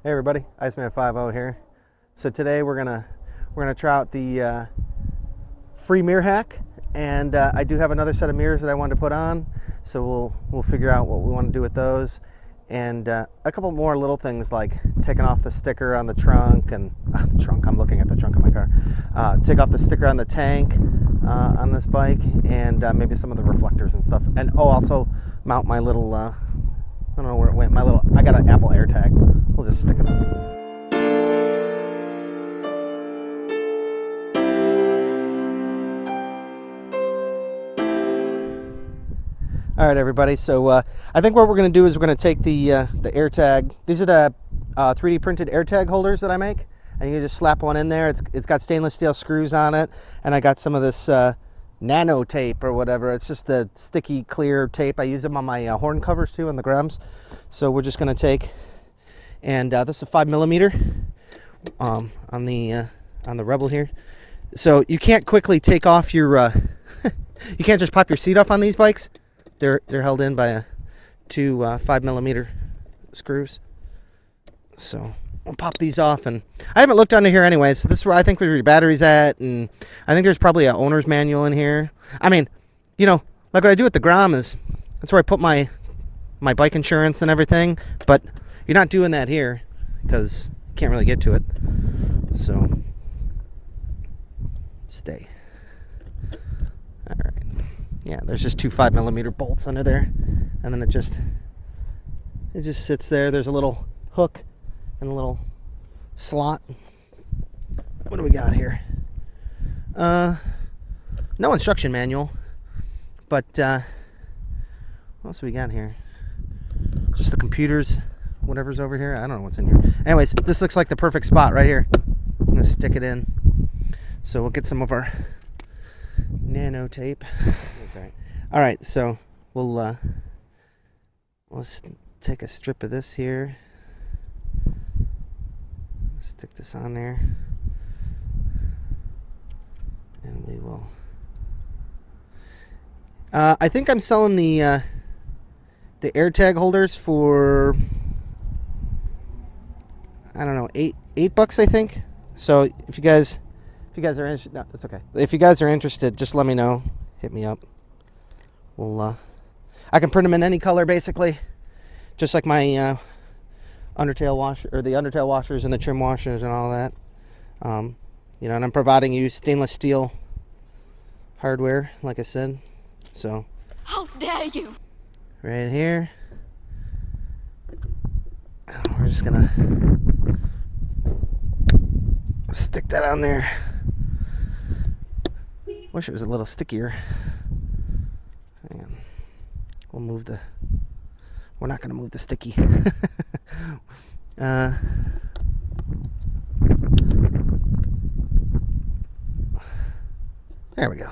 Hey everybody, Icemanfiveoh here. So today we're gonna try out the free mirror hack, and I do have another set of mirrors that I wanted to put on. So we'll figure out what we want to do with those, and a couple more little things like taking off the sticker on the trunk and the trunk. I'm looking at the trunk of my car. Take off the sticker on the tank on this bike, and maybe some of the reflectors and stuff. And also mount my little. I don't know where it went. I got an Apple Airtag. We'll just stick it on. All right, everybody. So I think what we're going to do is we're going to take the Airtag. These are the 3D printed Airtag holders that I make, and you can just slap one in there. It's got stainless steel screws on it, and I got some of this nano tape or whatever. It's just the sticky clear tape. I use them on my horn covers too, on the Grems. So we're just going to take, and this is a 5mm on the Rebel here. So you can't quickly take off your you can't just pop your seat off on these bikes. They're held in by two 5mm screws. So I'll pop these off, and I haven't looked under here anyways. This is where I think where your battery's at, and I think there's probably an owner's manual in here. I mean, you know, like what I do at the Grom is that's where I put my bike insurance and everything, but you're not doing that here because you can't really get to it. So stay. All right. Yeah, there's just two 5mm bolts under there, and then it just sits there. There's a little hook and a little slot. What do we got here? No instruction manual, but what else do we got here? Just the computers, whatever's over here. I don't know what's in here. Anyways, this looks like the perfect spot right here. I'm gonna stick it in. So we'll get some of our nano tape. That's all right. All right, so we'll take a strip of this here. Stick this on there, and we will. I think I'm selling the Airtag holders for, I don't know, $8 I think. So if you guys are interested, no, that's okay. If you guys are interested, just let me know. Hit me up. We'll I can print them in any color basically, just like my undertail washer, or the undertail washers and the trim washers and all that. You know, and I'm providing you stainless steel hardware, like I said. So how dare you! Right here, we're just gonna stick that on there. Wish it was a little stickier. Hang on. We'll move the. We're not gonna move the sticky. There we go.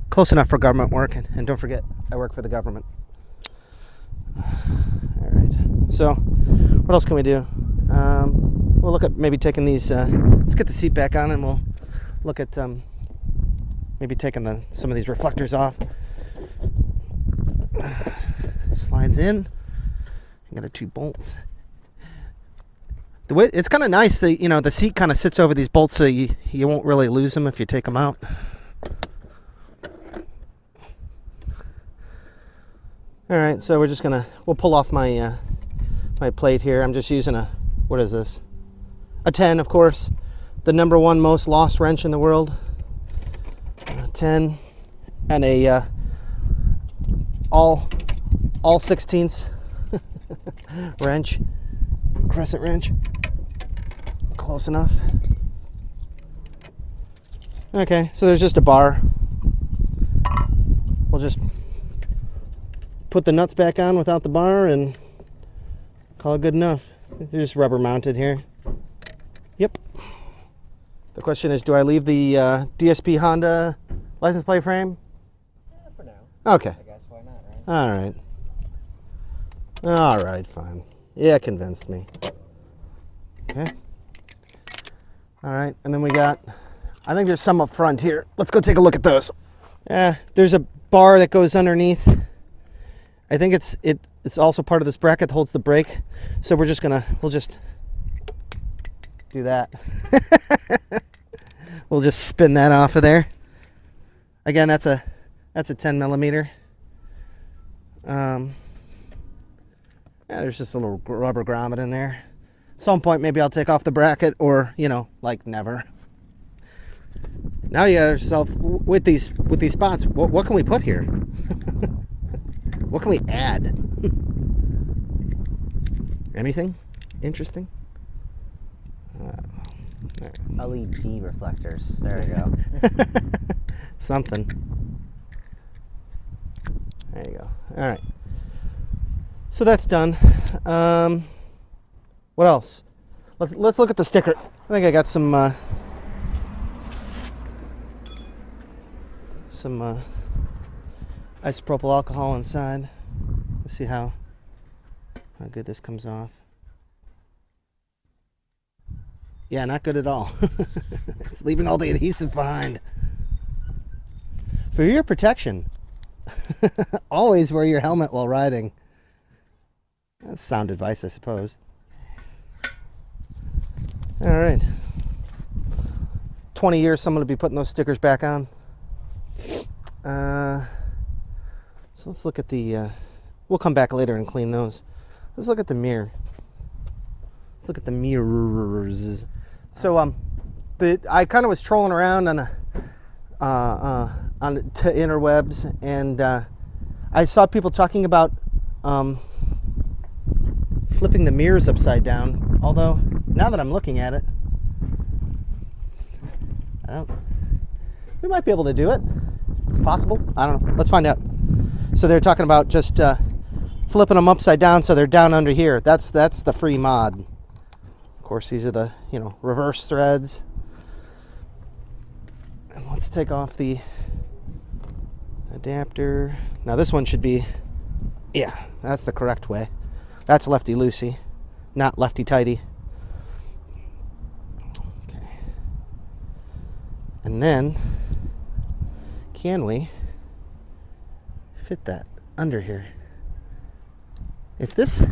Close enough for government work, and don't forget, I work for the government. All right. So, what else can we do? We'll look at maybe taking these. Let's get the seat back on, and we'll look at maybe taking some of these reflectors off. Slides in. I got 2 bolts. The way it's kind of nice that, you know, the seat kind of sits over these bolts, so you won't really lose them if you take them out. All right, so we'll pull off my my plate here. I'm just using what is this? A 10, of course, the #1 most lost wrench in the world. A 10 and a all 16ths wrench, crescent wrench. Close enough. Okay, so there's just a bar. We'll just put the nuts back on without the bar and call it good enough. They're just rubber mounted here. Yep. The question is, do I leave the DSP Honda license plate frame? Yeah, for now. Okay. I guess why not, right? All right, fine. Yeah, convinced me. Okay. All right, and then we got, I think there's some up front here. Let's go take a look at those. There's a bar that goes underneath. I think it's also part of this bracket that holds the brake. So we'll just do that. We'll just spin that off of there. Again, that's a 10 millimeter. Yeah, there's just a little rubber grommet in there. At some point, maybe I'll take off the bracket, or like never. Now you got yourself with these spots. What can we put here? What can we add? Anything interesting? LED reflectors. There you go. Something. There you go. All right. So that's done. What else? Let's look at the sticker. I think I got some isopropyl alcohol inside. Let's see how good this comes off. Yeah, not good at all. It's leaving all the adhesive behind. For your protection, always wear your helmet while riding. That's sound advice, I suppose. All right. 20 years, someone will be putting those stickers back on. So let's look at the, we'll come back later and clean those. Let's look at the mirror. Let's look at the mirrors. So I kind of was trolling around on the interwebs, and I saw people talking about flipping the mirrors upside down. Although now that I'm looking at it, we might be able to do it. It's possible. I don't know. Let's find out. So they're talking about just flipping them upside down so they're down under here. That's the free mod. Of course, these are the reverse threads. And let's take off the adapter. Now this one should be, yeah, that's the correct way. That's lefty loosey, not lefty tighty. Okay. And then, can we fit that under here? If this,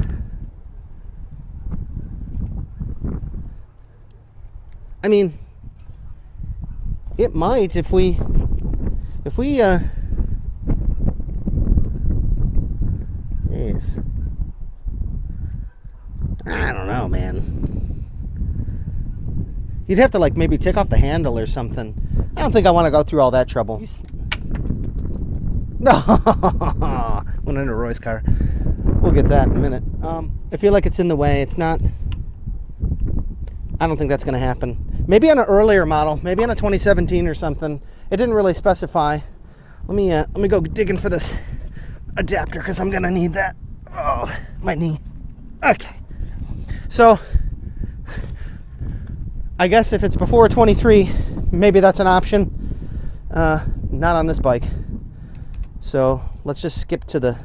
I mean, it might if we jeez. I don't know, man. You'd have to maybe take off the handle or something. I don't think I want to go through all that trouble. No, went into Roy's car. We'll get that in a minute. I feel like it's in the way. It's not. I don't think that's going to happen. Maybe on an earlier model, maybe on a 2017 or something. It didn't really specify. Let me go digging for this adapter because I'm going to need that. Oh, my knee. Okay. So, I guess if it's before 23, maybe that's an option. Not on this bike. So let's just skip to the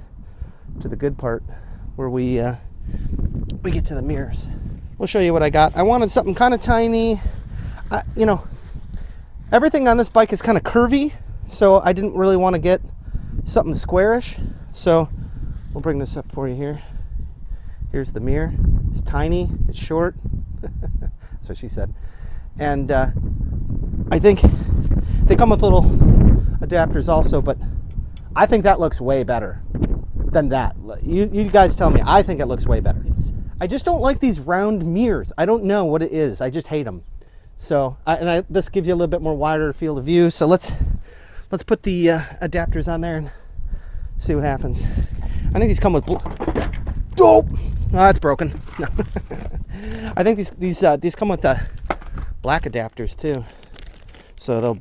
good part where we get to the mirrors. We'll show you what I got. I wanted something kind of tiny. Everything on this bike is kind of curvy, so I didn't really want to get something squarish. So we'll bring this up for you here. Here's the mirror. It's tiny, it's short. That's what she said. And I think they come with little adapters also, but I think that looks way better than that. You guys tell me. I think it looks way better. I just don't like these round mirrors. I don't know what it is. I just hate them. So, this gives you a little bit more wider field of view. So let's put the adapters on there and see what happens. I think these come with oh, that's broken. No. I think these come with the black adapters too, so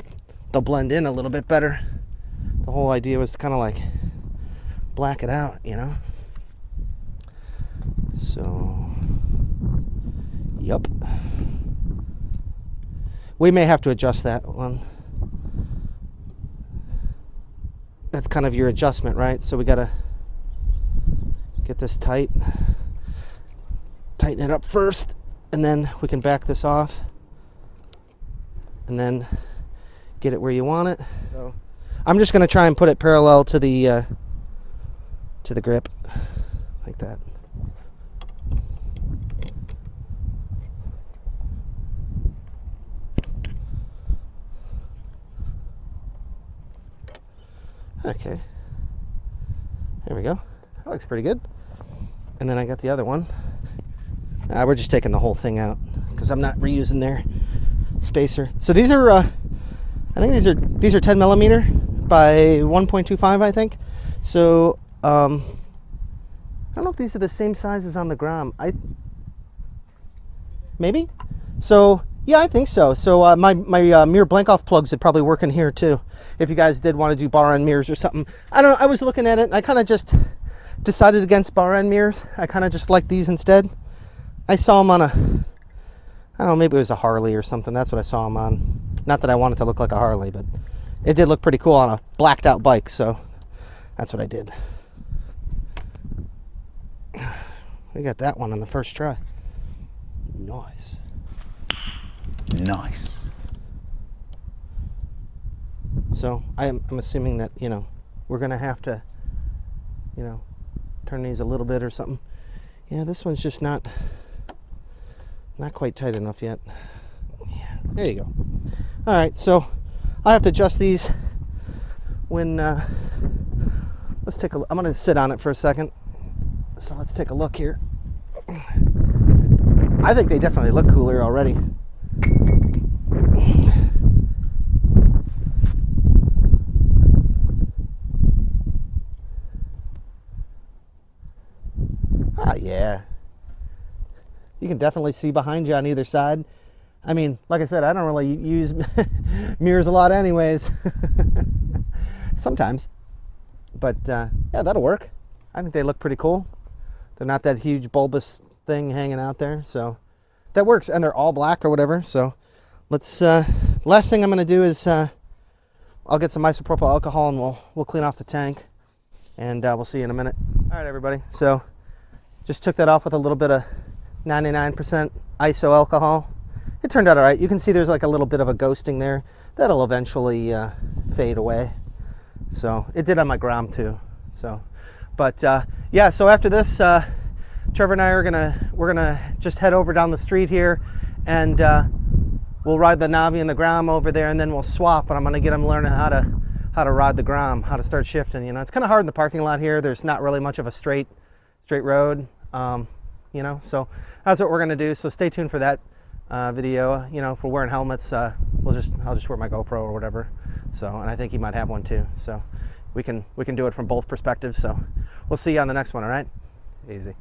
they'll blend in a little bit better. The whole idea was to kind of black it out, So, yep. We may have to adjust that one. That's kind of your adjustment, right? So we gotta get this tight. Tighten it up first, and then we can back this off. And then get it where you want it. So I'm just gonna try and put it parallel to the grip. like that. Okay, there we go. That looks pretty good. And then I got the other one. We're just taking the whole thing out because I'm not reusing their spacer. So these are, I think these are 10 millimeter by 1.25, I think. So I don't know if these are the same size as on the Grom. Maybe. So yeah, I think so. So my mirror blank off plugs would probably work in here too. If you guys did want to do bar end mirrors or something. I don't know. I was looking at it and I kind of just decided against bar end mirrors. I kind of just like these instead. I saw them on a, I don't know, maybe it was a Harley or something. That's what I saw them on. Not that I wanted to look like a Harley, but it did look pretty cool on a blacked out bike. So that's what I did. We got that one on the first try. Nice. Nice. So I'm assuming that, you know, we're going to have to, you know, turn these a little bit or something. Yeah, this one's just not quite tight enough yet. Yeah, there you go. All right, so I have to adjust these when, let's take a look. I'm going to sit on it for a second. So let's take a look here. I think they definitely look cooler already. Ah, yeah. You can definitely see behind you on either side. I mean, like I said, I don't really use mirrors a lot anyways. Sometimes. But yeah, that'll work. I think they look pretty cool. They're not that huge bulbous thing hanging out there, so that works. And they're all black or whatever. So let's, last thing I'm gonna do is I'll get some isopropyl alcohol and we'll clean off the tank, and we'll see you in a minute. All right, everybody. So just took that off with a little bit of 99% iso alcohol. It turned out all right. You can see there's like a little bit of a ghosting there. That'll eventually fade away. So it did on my Grom too. So, but yeah. So after this, Trevor and I we're gonna just head over down the street here, and we'll ride the Navi and the Grom over there, and then we'll swap. And I'm gonna get him learning how to ride the Grom, how to start shifting. You know, it's kind of hard in the parking lot here. There's not really much of a straight road. You know, so that's what we're gonna do. So stay tuned for that video. You know, if we're wearing helmets, I'll just wear my GoPro or whatever. So, and I think he might have one too. So we can do it from both perspectives. So we'll see you on the next one. All right, easy.